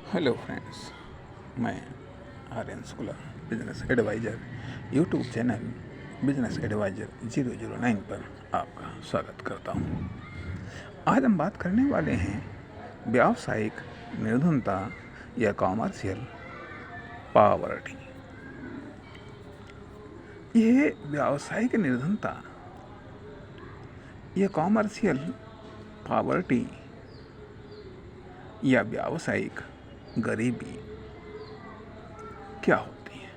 Hello friends, मैं Aryan Shukla business adviser YouTube channel business adviser 009 पर आपका स्वागत करता हूं। आज हम बात करने वाले हैं व्यावसायिक निर्धनता या कॉमर्शियल पॉवर्टी। यह व्यावसायिक निर्धनता या कॉमर्शियल पॉवर्टी या व्यावसायिक गरीबी क्या होती है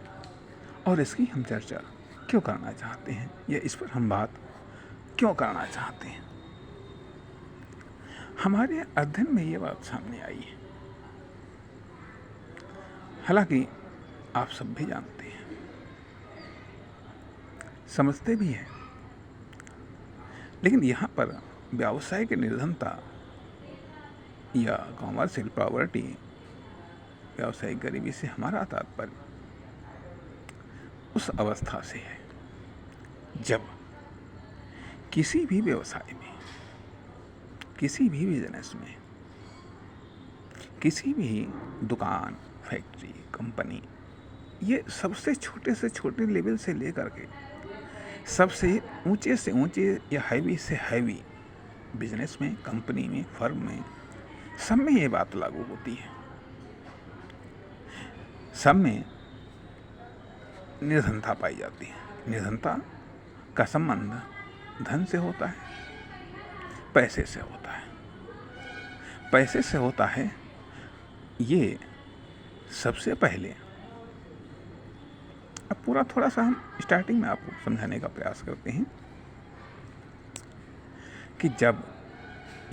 और इसकी हम चर्चा क्यों करना चाहते हैं या इस पर हम बात क्यों करना चाहते हैं। हमारे अध्ययन में ये बात सामने आई है, हालांकि आप सब भी जानते हैं, समझते भी हैं, लेकिन यहाँ पर व्यावसायिक निर्धनता या कॉमर्शियल पॉवर्टी व्यावसायिक गरीबी से हमारा तात्पर्य उस अवस्था से है जब किसी भी व्यवसाय में, किसी भी बिजनेस में, किसी भी दुकान, फैक्ट्री, कंपनी, ये सबसे छोटे से छोटे लेवल से लेकर के सबसे ऊंचे से ऊंचे या हैवी से हैवी बिजनेस में, कंपनी में, फर्म में, सब में ये बात लागू होती है। सब में निर्धनता पाई जाती है। निर्धनता का संबंध धन से होता है, पैसे से होता है। पैसे से होता है, ये सबसे पहले, अब पूरा थोड़ा सा हम स्टार्टिंग में आपको समझाने का प्रयास करते हैं कि जब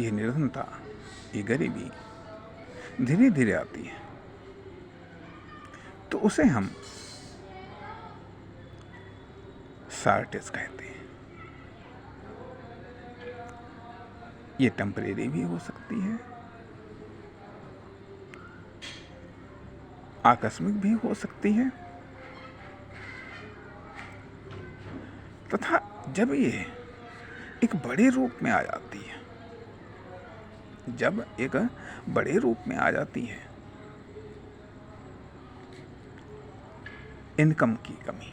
ये निर्धनता, ये गरीबी धीरे धीरे आती है तो उसे हम शॉर्टेज कहते हैं। ये टेम्परेरी भी हो सकती है, आकस्मिक भी हो सकती है, तथा जब ये एक बड़े रूप में आ जाती है, जब एक बड़े रूप में आ जाती है, इनकम की कमी,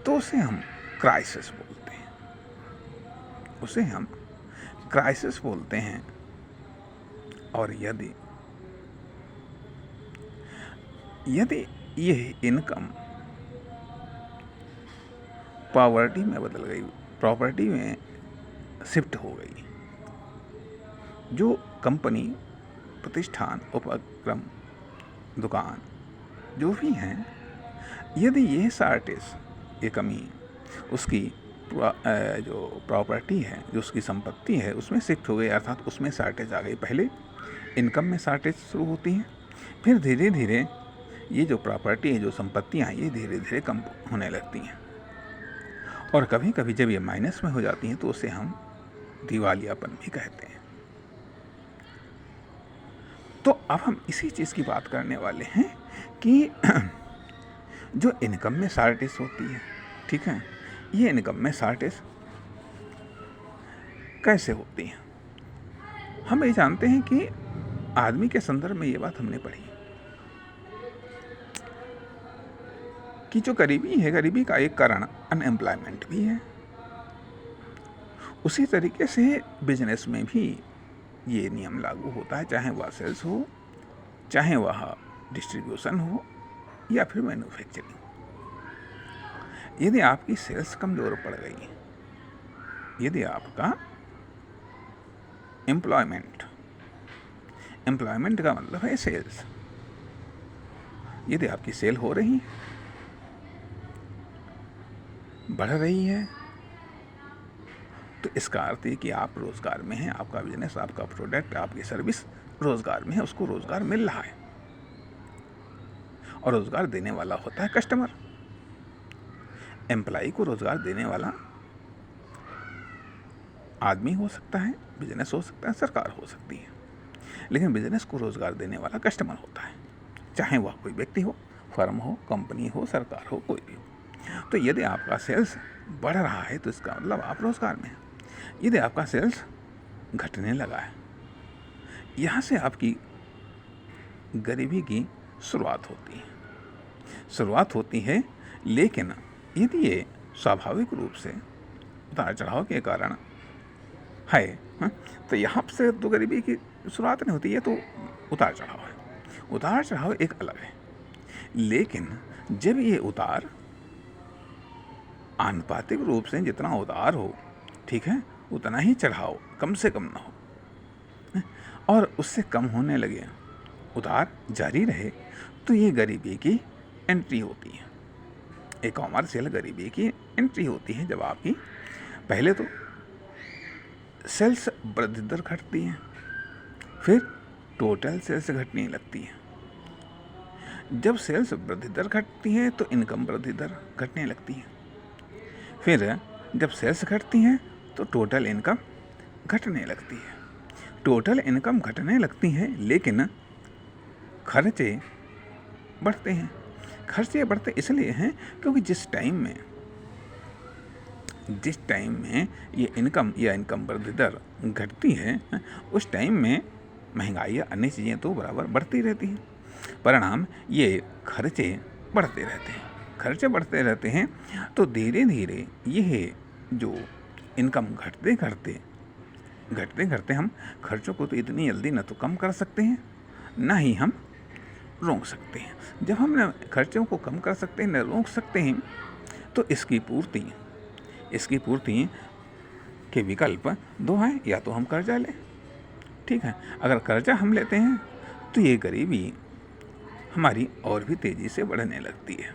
तो उसे हम क्राइसिस बोलते हैं। उसे हम क्राइसिस बोलते हैं। और यदि यह इनकम पॉवर्टी में बदल गई, प्रॉपर्टी में शिफ्ट हो गई, जो कंपनी, प्रतिष्ठान, उपक्रम, दुकान जो भी हैं, यदि ये शॉर्टेज, ये कमी उसकी जो प्रॉपर्टी है, जो उसकी संपत्ति है, उसमें शिफ्ट हो गई, अर्थात उसमें शॉर्टेज आ गई। पहले इनकम में शॉर्टेज शुरू होती है, फिर धीरे धीरे ये जो प्रॉपर्टी है, जो संपत्तियाँ हैं, ये धीरे धीरे कम होने लगती हैं। और कभी कभी जब ये माइनस में हो जाती हैं तो उसे हम दिवालियापन भी कहते हैं। तो अब हम इसी चीज़ की बात करने वाले हैं कि जो इनकम में शॉर्टेज होती है, ठीक है, ये इनकम में शॉर्टेज कैसे होती है। हम ये जानते हैं कि आदमी के संदर्भ में ये बात हमने पढ़ी कि जो गरीबी है, गरीबी का एक कारण अनएम्प्लॉयमेंट भी है। उसी तरीके से बिजनेस में भी ये नियम लागू होता है, चाहे वह सेल्स हो, चाहे वह डिस्ट्रीब्यूशन हो या फिर मैन्युफैक्चरिंग। यदि आपकी सेल्स कमज़ोर पड़ गई, यदि आपका एम्प्लॉयमेंट का मतलब है सेल्स, यदि आपकी सेल हो रही, बढ़ रही है, तो इसका अर्थ है कि आप रोजगार में हैं, आपका बिजनेस, आपका प्रोडक्ट, आपकी सर्विस रोजगार में है, उसको रोजगार मिल रहा है। और रोजगार देने वाला होता है कस्टमर। एम्प्लॉय को रोजगार देने वाला आदमी हो सकता है, बिजनेस हो सकता है, सरकार हो सकती है, लेकिन बिजनेस को रोजगार देने वाला कस्टमर होता है, चाहे वह कोई व्यक्ति हो, फर्म हो, कंपनी हो, सरकार हो, कोई भी हो। तो यदि आपका सेल्स बढ़ रहा है तो इसका मतलब आप रोजगार में हैं। यदि आपका सेल्स घटने लगा है, यहाँ से आपकी गरीबी की शुरुआत होती है। लेकिन यदि ये स्वाभाविक रूप से उतार चढ़ाव के कारण है, हाँ, तो यहाँ से तो गरीबी की शुरुआत नहीं होती, ये तो उतार चढ़ाव है। उतार चढ़ाव एक अलग है। लेकिन जब ये उतार आनुपातिक रूप से जितना उतार हो, ठीक है, उतना ही चढ़ाव कम से कम ना हो, और उससे कम होने लगे, उतार जारी रहे, तो ये गरीबी की एंट्री होती है। एक कॉमर्शियल गरीबी की एंट्री होती है जब आपकी पहले तो सेल्स वृद्धि दर घटती है, फिर टोटल सेल्स घटने लगती है। जब सेल्स वृद्धि दर घटती है तो इनकम वृद्धि दर घटने लगती है। फिर जब सेल्स घटती हैं तो टोटल इनकम घटने लगती है। टोटल इनकम घटने लगती है, लेकिन खर्चे बढ़ते हैं। खर्चे बढ़ते इसलिए हैं क्योंकि जिस टाइम में ये इनकम या इनकम वृद्धि दर घटती है, उस टाइम में महंगाई या अन्य चीज़ें तो बराबर बढ़ती रहती हैं। परिणाम ये खर्चे बढ़ते रहते हैं। तो धीरे धीरे यह जो इनकम घटते घटते हम खर्चों को तो इतनी जल्दी न तो कम कर सकते हैं, ना ही हम रोक सकते हैं। जब हम न खर्चों को कम कर सकते हैं न रोक सकते हैं, तो इसकी पूर्ति के विकल्प दो हैं। या तो हम कर्जा लें, ठीक है, अगर कर्जा हम लेते हैं तो ये गरीबी हमारी और भी तेज़ी से बढ़ने लगती है।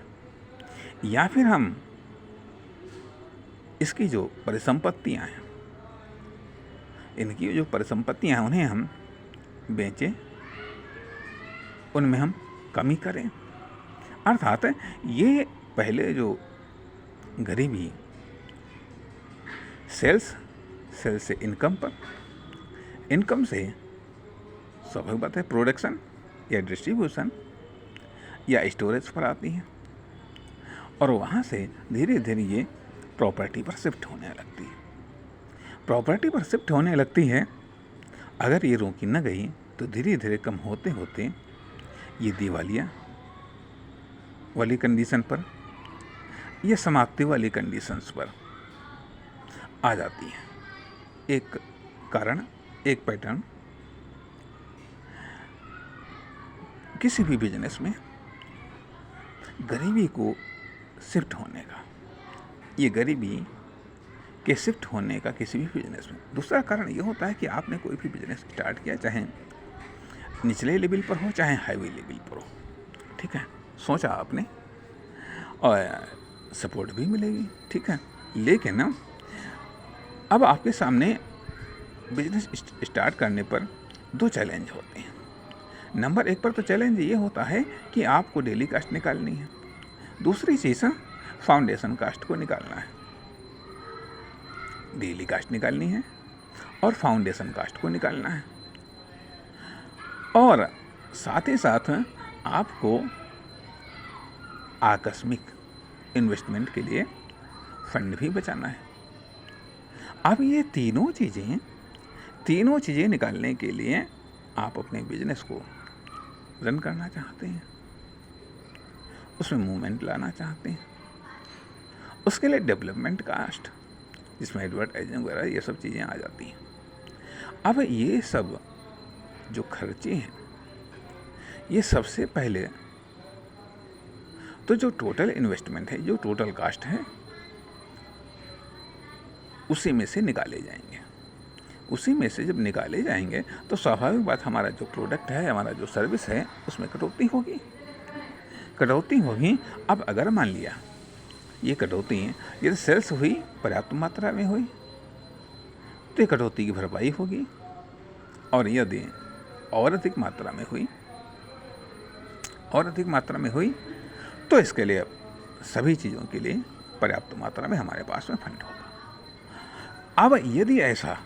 या फिर हम इसकी जो परिसंपत्तियां हैं, इनकी जो परिसंपत्तियां हैं, उन्हें हम बेचें, उनमें हम कमी करें। अर्थात ये पहले जो गरीबी सेल्स से इनकम पर, इनकम से स्वाभाविक बात है प्रोडक्शन या डिस्ट्रीब्यूशन या स्टोरेज पर आती है, और वहाँ से धीरे धीरे ये प्रॉपर्टी पर शिफ्ट होने लगती है। अगर ये रोकी न गई तो धीरे धीरे कम होते होते ये दिवालिया वाली कंडीशन पर या समाप्ति वाली कंडीशंस पर आ जाती है। एक कारण, एक पैटर्न किसी भी बिजनेस में गरीबी को शिफ्ट होने का, ये गरीबी के शिफ्ट होने का किसी भी बिजनेस में दूसरा कारण ये होता है कि आपने कोई भी बिजनेस स्टार्ट किया, चाहे निचले लेवल पर हो चाहे हाईवे लेवल पर हो, ठीक है, सोचा आपने और सपोर्ट भी मिलेगी, ठीक है, लेकिन अब आपके सामने बिजनेस स्टार्ट करने पर दो चैलेंज होते हैं। नंबर एक पर तो चैलेंज ये होता है कि आपको डेली कास्ट निकालनी है। दूसरी चीज़ फाउंडेशन कास्ट को निकालना है। डेली कास्ट निकालनी है और फाउंडेशन कास्ट को निकालना है, और साथ ही साथ आपको आकस्मिक इन्वेस्टमेंट के लिए फंड भी बचाना है। अब ये तीनों चीज़ें निकालने के लिए आप अपने बिजनेस को रन करना चाहते हैं, उसमें मूवमेंट लाना चाहते हैं, उसके लिए डेवलपमेंट कास्ट, जिसमें एडवर्टाइजिंग वगैरह ये सब चीज़ें आ जाती हैं। अब ये सब जो खर्चे हैं, ये सबसे पहले तो जो टोटल इन्वेस्टमेंट है, जो टोटल कास्ट है, उसी में से निकाले जाएंगे। उसी में से जब निकाले जाएंगे तो स्वाभाविक बात, हमारा जो प्रोडक्ट है, हमारा जो सर्विस है, उसमें कटौती होगी। अब अगर मान लिया ये कटौती यदि सेल्स हुई, पर्याप्त मात्रा में हुई, तो ये कटौती की भरपाई होगी, और यदि और अधिक मात्रा में हुई तो इसके लिए सभी चीज़ों के लिए पर्याप्त मात्रा में हमारे पास में फंड होगा। अब यदि ऐसा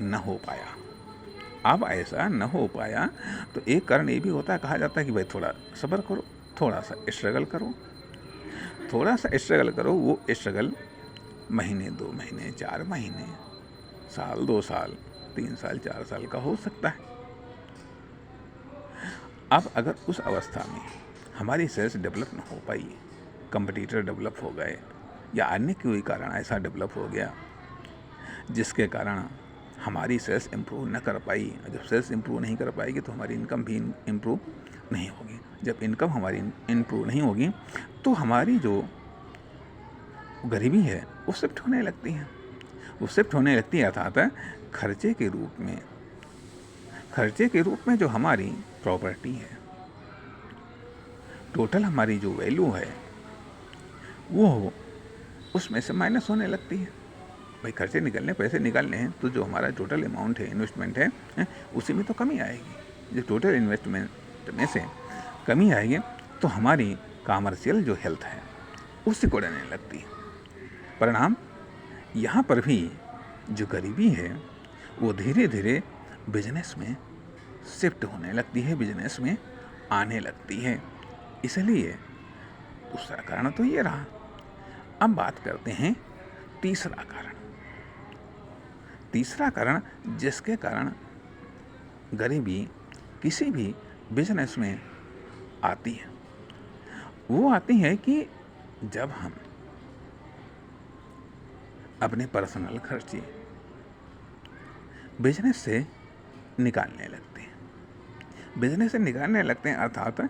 न हो पाया तो एक कारण ये भी होता है, कहा जाता है कि भाई थोड़ा सब्र करो, थोड़ा सा स्ट्रगल करो। वो स्ट्रगल महीने, 2 महीने, 4 महीने, साल, 2 साल, 3 साल, 4 साल का हो सकता है। अब अगर उस अवस्था में हमारी सेल्स डेवलप ना हो पाई, कंपटीटर डेवलप हो गए या अन्य कोई कारण ऐसा डेवलप हो गया जिसके कारण हमारी सेल्स इम्प्रूव न कर पाई, जब सेल्स इम्प्रूव नहीं कर पाएगी तो हमारी इनकम भी इम्प्रूव नहीं होगी। जब इनकम हमारी इम्प्रूव नहीं होगी तो हमारी जो गरीबी है वो शिफ्ट होने लगती है। वो शिफ्ट होने लगती है अर्थात खर्चे के रूप में जो हमारी प्रॉपर्टी है, टोटल हमारी जो वैल्यू है वो उसमें से माइनस होने लगती है। भाई खर्चे निकलने, पैसे निकालने हैं तो जो हमारा टोटल अमाउंट है, इन्वेस्टमेंट है, उसी में तो कमी आएगी। जब टोटल इन्वेस्टमेंट में से कमी आएगी तो हमारी कॉमर्शियल जो हेल्थ है उससे कोड़ने लगती है। परिणाम यहाँ पर भी जो गरीबी है वो धीरे धीरे बिजनेस में शिफ्ट होने लगती है, बिजनेस में आने लगती है। इसलिए दूसरा कारण तो ये रहा। अब बात करते हैं तीसरा कारण जिसके कारण गरीबी किसी भी बिजनेस में आती है। वो आती है कि जब हम अपने पर्सनल खर्चे बिजनेस से निकालने लगते हैं अर्थात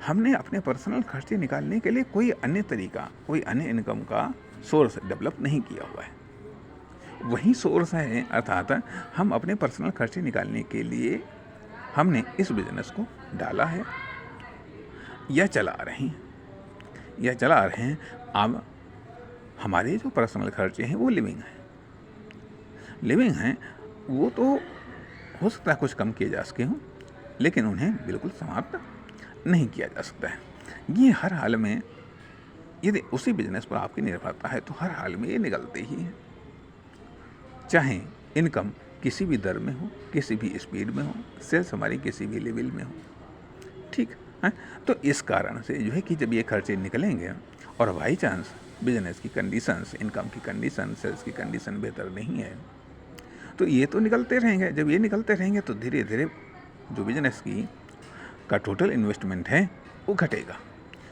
हमने अपने पर्सनल खर्चे निकालने के लिए कोई अन्य तरीका, कोई अन्य इनकम का सोर्स डेवलप नहीं किया हुआ है। वही सोर्स है अर्थात हम अपने पर्सनल खर्चे निकालने के लिए हमने इस बिजनेस को डाला है या चला रहे हैं। अब हमारे जो पर्सनल खर्चे हैं वो लिविंग हैं, वो तो हो सकता है कुछ कम किए जा सके हों, लेकिन उन्हें बिल्कुल समाप्त नहीं किया जा सकता है। ये हर हाल में, यदि उसी बिजनेस पर आपकी निर्भरता है तो हर हाल में ये निकलते ही हैं, चाहे इनकम किसी भी दर में हो, किसी भी स्पीड में हो, सेल्स हमारी किसी भी लेवल में हो, ठीक है। तो इस कारण से जो है कि जब ये खर्चे निकलेंगे और बाई चांस बिजनेस की कंडीशंस, इनकम की कंडीशन, सेल्स की कंडीशन बेहतर नहीं है तो ये तो निकलते रहेंगे। जब ये निकलते रहेंगे तो धीरे धीरे जो बिजनेस का टोटल इन्वेस्टमेंट है वो घटेगा।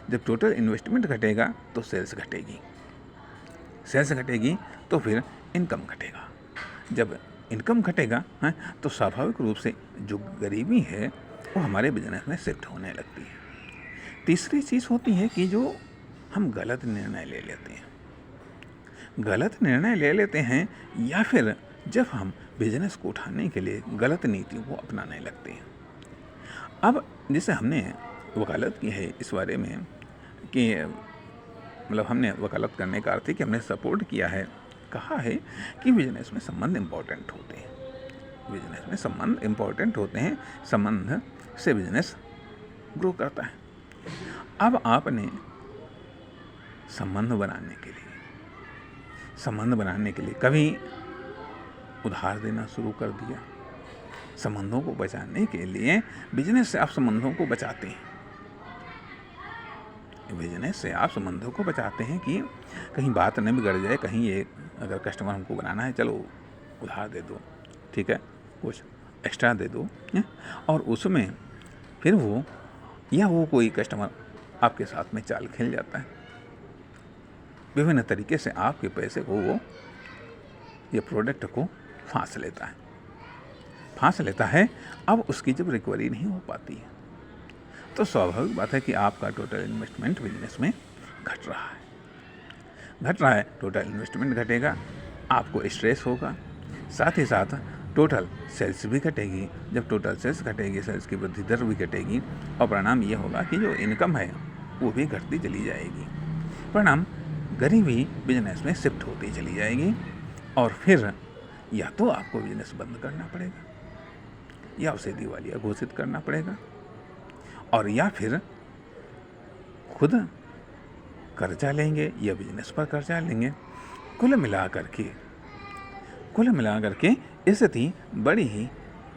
जब टोटल इन्वेस्टमेंट घटेगा तो सेल्स घटेगी तो फिर इनकम घटेगा। जब इनकम घटेगा तो स्वाभाविक रूप से जो गरीबी है वो हमारे बिजनेस में शिफ्ट होने लगती है। तीसरी चीज़ होती है कि जो हम गलत निर्णय ले लेते हैं या फिर जब हम बिजनेस को उठाने के लिए गलत नीतियों को अपनाने लगते हैं। अब जैसे हमने वकालत की है इस बारे में कि मतलब हमने वकालत करने का अर्थ है कि हमने सपोर्ट किया है, कहा है कि बिजनेस में संबंध इम्पोर्टेंट होते हैं, संबंध से बिजनेस ग्रो करता है। अब आपने संबंध बनाने के लिए कभी उधार देना शुरू कर दिया। संबंधों को बचाने के लिए बिजनेस से आप संबंधों को बचाते हैं कि कहीं बात न बिगड़ जाए, कहीं ये अगर कस्टमर हमको बनाना है, चलो उधार दे दो, ठीक है, कुछ एक्स्ट्रा दे दो, और उसमें फिर वो कोई कस्टमर आपके साथ में चाल खेल जाता है, विभिन्न तरीके से आपके पैसे को वो ये प्रोडक्ट को फांस लेता है। अब उसकी जब रिकवरी नहीं हो पाती है तो स्वाभाविक बात है कि आपका टोटल इन्वेस्टमेंट बिजनेस में घट रहा है। टोटल इन्वेस्टमेंट घटेगा, आपको स्ट्रेस होगा, साथ ही साथ टोटल सेल्स भी घटेगी। जब टोटल सेल्स घटेगी, सेल्स की वृद्धि दर भी घटेगी और परिणाम ये होगा कि जो इनकम है वो भी घटती चली जाएगी। परिणाम गरीबी बिजनेस में शिफ्ट होती चली जाएगी और फिर या तो आपको बिजनेस बंद करना पड़ेगा या उसे दिवालिया घोषित करना पड़ेगा, और या फिर खुद कर्जा लेंगे या बिजनेस पर कर्जा लेंगे। कुल मिलाकर के स्थिति बड़ी ही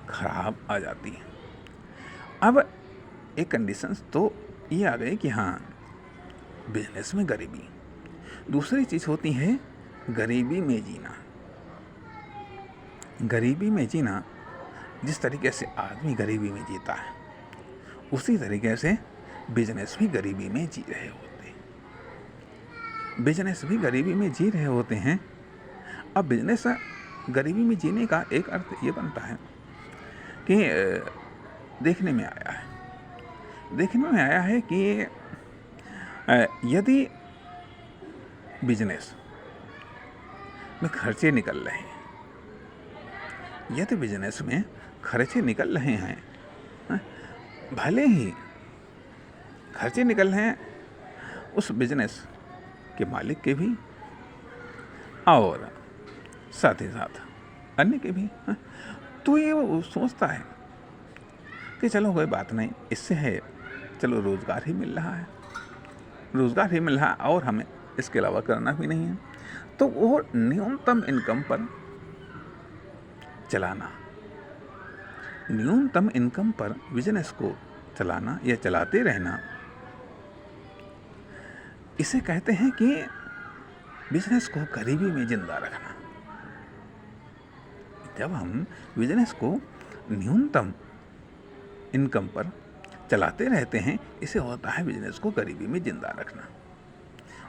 खराब आ जाती है। अब एक कंडीशंस तो ये आ गई कि हाँ, बिजनेस में गरीबी। दूसरी चीज़ होती है गरीबी में जीना। जिस तरीके से आदमी गरीबी में जीता है उसी तरीके से बिजनेस भी गरीबी में जी रहे होते हैं। बिजनेस भी गरीबी में जी रहे होते हैं। अब बिजनेस गरीबी में जीने का एक अर्थ ये बनता है कि देखने में आया है कि यदि बिजनेस में खर्चे निकल रहे हैं, भले ही खर्चे निकल रहे हैं उस बिजनेस के मालिक के भी और साथ ही साथ अन्य के भी, तो ये वो सोचता है कि चलो कोई बात नहीं, इससे है चलो रोज़गार ही मिल रहा है और हमें इसके अलावा करना भी नहीं है। तो वो न्यूनतम इनकम पर बिजनेस को चलाना या चलाते रहना, इसे कहते हैं कि बिजनेस को गरीबी में जिंदा रखना। जब हम बिजनेस को न्यूनतम इनकम पर चलाते रहते हैं, इसे होता है बिजनेस को गरीबी में जिंदा रखना।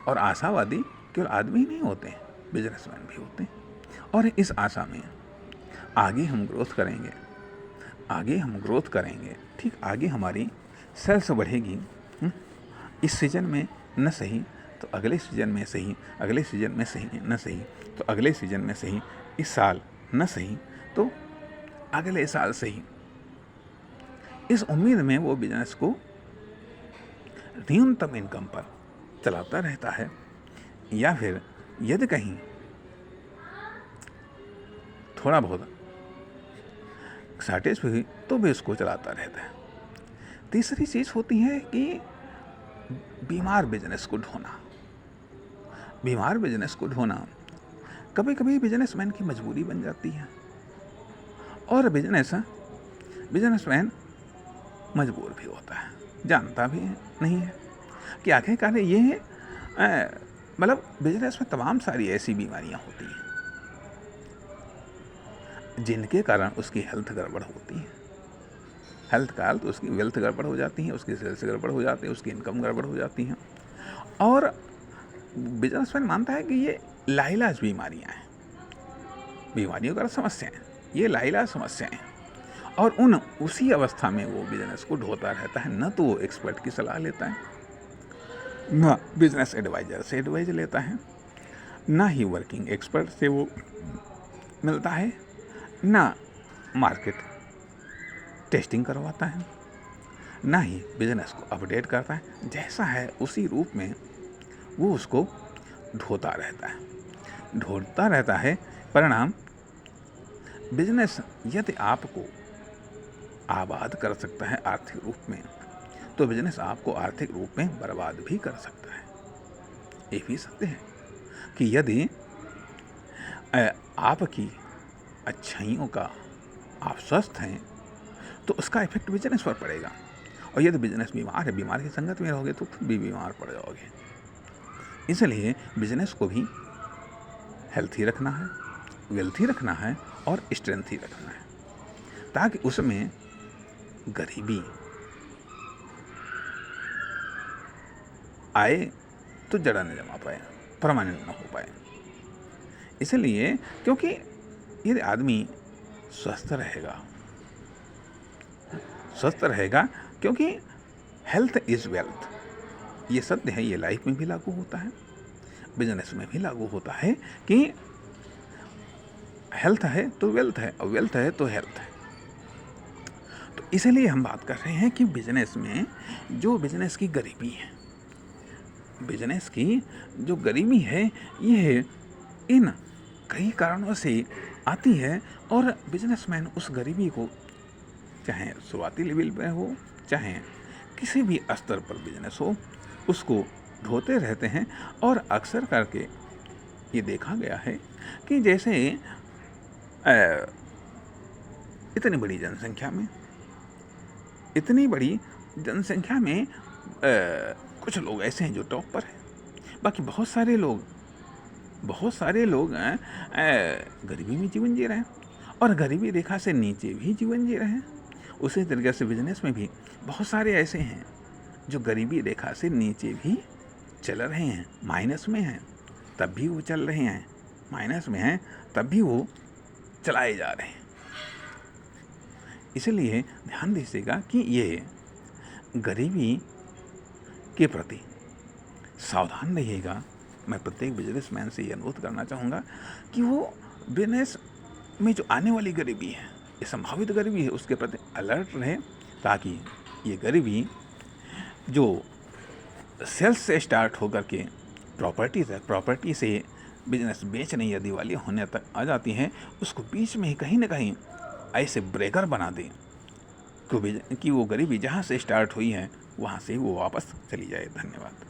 और आशावादी केवल आदमी ही नहीं होते हैं, बिजनेसमैन भी होते हैं। और इस आशा में आगे हम ग्रोथ करेंगे, ठीक आगे हमारी सेल्स बढ़ेगी। इस सीजन में न सही तो अगले सीजन में सही, अगले सीजन में सही न सही तो अगले सीजन में सही, इस साल न सही तो अगले साल सही। इस उम्मीद में वो बिजनेस को न्यूनतम इनकम पर चलाता रहता है, या फिर यदि कहीं थोड़ा बहुत शॉर्टेज हुई तो भी उसको चलाता रहता है। तीसरी चीज़ होती है कि बीमार बिजनेस को ढोना। कभी बिजनेसमैन की मजबूरी बन जाती है और बिजनेसमैन मजबूर भी होता है, जानता भी नहीं है कि आखिरकार ये है। मतलब बिजनेस में तमाम सारी ऐसी बीमारियां होती हैं जिनके कारण उसकी हेल्थ गड़बड़ होती है। हेल्थ का तो उसकी वेल्थ गड़बड़ हो जाती है, उसकी सेल्स गड़बड़ हो जाती है, उसकी इनकम गड़बड़ हो जाती है। और बिजनेसमैन मानता है कि ये लाइलाज बीमारियां हैं, बीमारियों का समस्याएं, ये लाइलाज समस्याएं हैं। और उसी अवस्था में वो बिजनेस को ढोता रहता है। न तो वो एक्सपर्ट की सलाह लेता है, न बिजनेस एडवाइजर से एडवाइज लेता है, ना ही वर्किंग एक्सपर्ट से वो मिलता है, ना मार्केट टेस्टिंग करवाता है, ना ही बिजनेस को अपडेट करता है। जैसा है उसी रूप में वो उसको ढोता रहता है। परिणाम, बिजनेस यदि आपको आबाद कर सकता है आर्थिक रूप में, तो बिजनेस आपको आर्थिक रूप में बर्बाद भी कर सकता है। ये भी सत्य है कि यदि आपकी अच्छाइयों का आप स्वस्थ हैं तो उसका इफेक्ट बिजनेस पर पड़ेगा। और यदि बिजनेस बीमार की संगत में रहोगे तो खुद भी बीमार पड़ जाओगे। इसलिए बिजनेस को भी हेल्थी रखना है, वेल्थी रखना है और स्ट्रेंथी रखना है, ताकि उसमें गरीबी आए तो जड़ा न जमा पाए, परमानेंट न हो पाए। इसलिए क्योंकि यदि आदमी स्वस्थ रहेगा क्योंकि हेल्थ इज़ वेल्थ, ये सत्य है। ये लाइफ में भी लागू होता है, बिजनेस में भी लागू होता है कि हेल्थ है तो वेल्थ है और वेल्थ है तो हेल्थ है। तो इसलिए हम बात कर रहे हैं कि बिजनेस में जो बिजनेस की गरीबी है, ये इन कई कारणों से आती है। और बिजनेसमैन उस गरीबी को, चाहे शुरुआती लेवल पे हो, चाहे किसी भी स्तर पर बिजनेस हो, उसको ढोते रहते हैं। और अक्सर करके ये देखा गया है कि जैसे इतनी बड़ी जनसंख्या में कुछ लोग ऐसे हैं जो टॉप पर हैं, बाकी बहुत सारे लोग गरीबी में जीवन जी रहे हैं और गरीबी रेखा से नीचे भी जीवन जी रहे हैं। उसी तरीके से बिजनेस में भी बहुत सारे ऐसे हैं जो गरीबी रेखा से नीचे भी चल रहे हैं, माइनस में हैं तब भी वो चल रहे हैं, माइनस में हैं तब भी वो चलाए जा रहे हैं। इसलिए ध्यान दीजिएगा कि ये गरीबी के प्रति सावधान रहिएगा। मैं प्रत्येक बिजनेसमैन से ये अनुरोध करना चाहूँगा कि वो बिजनेस में जो आने वाली गरीबी है, ये संभावित गरीबी है, उसके प्रति अलर्ट रहे, ताकि ये गरीबी जो सेल्स से स्टार्ट होकर के प्रॉपर्टी तक, प्रॉपर्टी से बिजनेस बेचने या दिवाली होने तक आ जाती हैं, उसको बीच में ही कहीं ना कहीं ऐसे ब्रेकर बना दें कि वो गरीबी जहाँ से स्टार्ट हुई है वहाँ से वो वापस चली जाए। धन्यवाद।